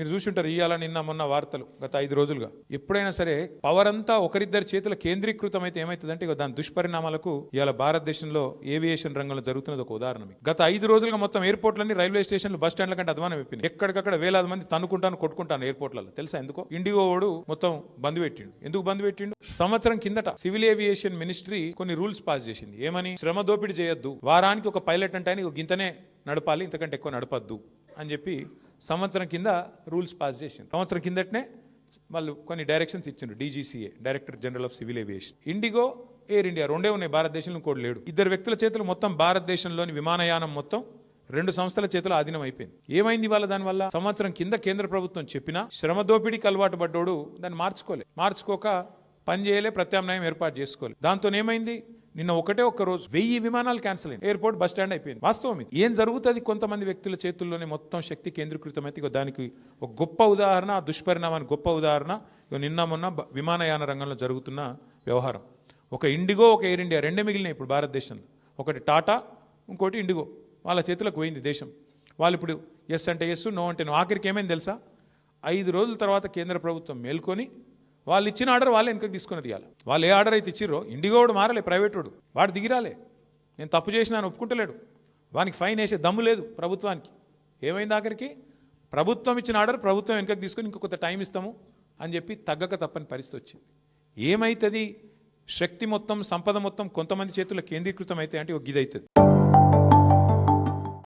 మీరు చూసుంటారు ఇవాళ నిన్న మొన్న వార్తలు గత 5 రోజులుగా ఎప్పుడైనా సరే పవర్ అంతా ఒకరిద్దరి చేతుల కేంద్రీకృతం అయితే ఏమవుతుందంటే ఇక దాని దుష్పరిణామాలకు ఇవాళ భారతదేశంలో ఏవియేషన్ రంగంలో జరుగుతున్నది ఒక ఉదాహరణ. గత 5 రోజులుగా మొత్తం ఎయిర్పోర్ట్లన్నీ రైల్వే స్టేషన్లు బస్ స్టాండ్ల కంటే అధ్వానం అయిపోయింది. ఎక్కడికక్కడ వేలాది మంది తన్నుకుంటాను కొట్టుకుంటాను ఎయిర్పోర్ట్లలో. తెలుసా ఎందుకో? ఇండిగో వాడు మొత్తం బంద్ పెట్టిండు. ఎందుకు బంద్ పెట్టిండు? సంవత్సరం కిందట సివిల్ ఏవియేషన్ మినిస్ట్రీ కొన్ని రూల్స్ పాస్ చేసింది. ఏమని? శ్రమ దోపిడీ చేయొద్దు, వారానికి ఒక పైలట్ అంటే ఒక గింతనే నడపాలి, ఇంతకంటే ఎక్కువ నడపద్దు అని చెప్పి సంవత్సరం కింద రూల్స్ పాస్ చేసింది. సంవత్సరం కిందటనే వాళ్ళు కొన్ని డైరెక్షన్స్ ఇచ్చిండ్రు. DGCA, director general of civil aviation. IndiGo, air India రెండే ఉన్నాయి భారతదేశంలో, ఇంకోటి లేడు. 2 వ్యక్తుల చేతులు మొత్తం భారతదేశంలోని విమానయానం మొత్తం 2 సంస్థల చేతులు ఆధీనం అయిపోయింది. ఏమైంది వాళ్ళ దానివల్ల? సంవత్సరం కింద కేంద్ర ప్రభుత్వం చెప్పినా శ్రమ దోపిడీకి అలవాటు పడ్డోడు దాన్ని మార్చుకోక పని చేయలే, ప్రత్యామ్నాయం ఏర్పాటు చేసుకోలేదు. దాంతో ఏమైంది? నిన్న ఒక్క రోజు 1000 విమానాలు క్యాన్సిల్ అయింది. ఎయిర్పోర్ట్ బస్ స్టాండ్ అయిపోయింది. వాస్తవం ఇది. ఏం జరుగుతుంది? కొంతమంది వ్యక్తుల చేతుల్లోనే మొత్తం శక్తి కేంద్రీకృతమైతే దానికి ఒక గొప్ప ఉదాహరణ, దుష్పరిణామానికి గొప్ప ఉదాహరణ నిన్న మొన్న విమానయాన రంగంలో జరుగుతున్న వ్యవహారం. ఒక ఇండిగో, ఒక ఎయిర్ ఇండియా రెండే మిగిలినాయి ఇప్పుడు భారతదేశంలో. ఒకటి టాటా, ఇంకోటి ఇండిగో. వాళ్ళ చేతులకు పోయింది దేశం. వాళ్ళు ఇప్పుడు ఎస్ అంటే ఎస్, నో అంటే నో. ఆఖరికి ఏమైంది తెలుసా? 5 రోజుల తర్వాత కేంద్ర ప్రభుత్వం మేల్కొని వాళ్ళు ఇచ్చిన ఆర్డర్ వాళ్ళే వెనకకి తీసుకుని తీయాలి. వాళ్ళు ఏ ఆర్డర్ అయితే ఇచ్చిర్రో, ఇండిగో వాడు మారలే, ప్రైవేట్ వాడు దిగిరాలే. నేను తప్పు చేసినా అని ఒప్పుకుంటలేడు. వానికి ఫైన్ వేసే దమ్ము లేదు ప్రభుత్వానికి. ఏమైంది ఆఖరికి? ప్రభుత్వం ఇచ్చిన ఆర్డర్ ప్రభుత్వం వెనకకి తీసుకొని ఇంకొక టైం ఇస్తాము అని చెప్పి తగ్గక తప్పని పరిస్థితి వచ్చింది. ఏమైతుంది? శక్తి మొత్తం, సంపద మొత్తం కొంతమంది చేతుల్లో కేంద్రీకృతం అయితే అంటే ఒక గిది అవుతుంది.